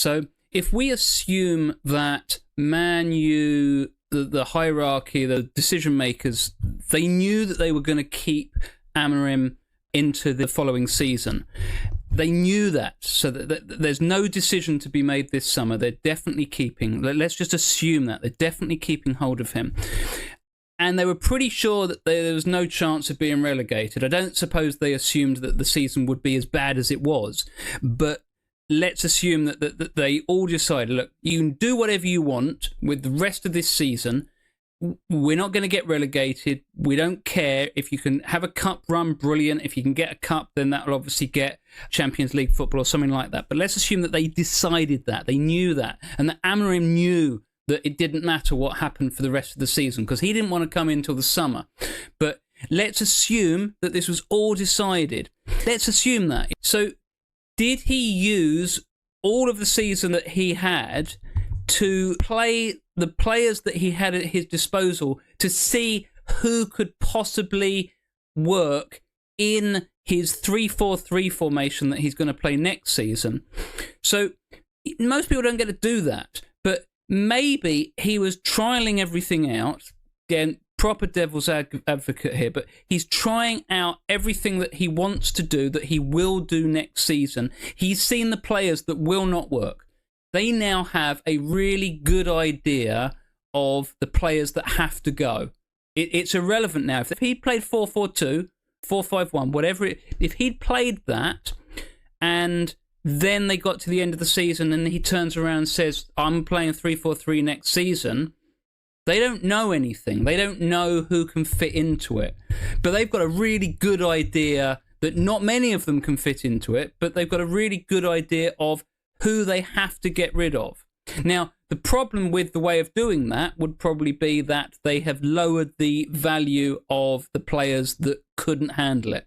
So if we assume that Man U, the hierarchy, the decision makers, they knew that they were going to keep Amorim into the following season. They knew that, so that there's no decision to be made this summer. They're definitely keeping, let's just assume that, they're definitely keeping hold of him. And they were pretty sure that there was no chance of being relegated. I don't suppose they assumed that the season would be as bad as it was, but let's assume that they all decided, look, you can do whatever you want with the rest of this season. We're not going to get relegated. We don't care. If you can have a cup run, brilliant. If you can get a cup, then that'll obviously get Champions League football or something like that. But let's assume that they decided that. They knew that. And that Amorim knew that it didn't matter what happened for the rest of the season because he didn't want to come in till the summer. But let's assume that this was all decided. Let's assume that. So did he use all of the season that he had to play the players that he had at his disposal to see who could possibly work in his 3-4-3 formation that he's going to play next season? So most people don't get to do that, but maybe he was trialing everything out. Again, proper devil's advocate here, but he's trying out everything that he wants to do, that he will do next season. He's seen the players that will not work. They now have a really good idea of the players that have to go. It's irrelevant now. If he played 4-4-2, 4-5-1, whatever, if he'd played that and then they got to the end of the season and he turns around and says, I'm playing 3-4-3 next season, they don't know anything. They don't know who can fit into it. But they've got a really good idea that not many of them can fit into it, but they've got a really good idea of who they have to get rid of. Now, the problem with the way of doing that would probably be that they have lowered the value of the players that couldn't handle it.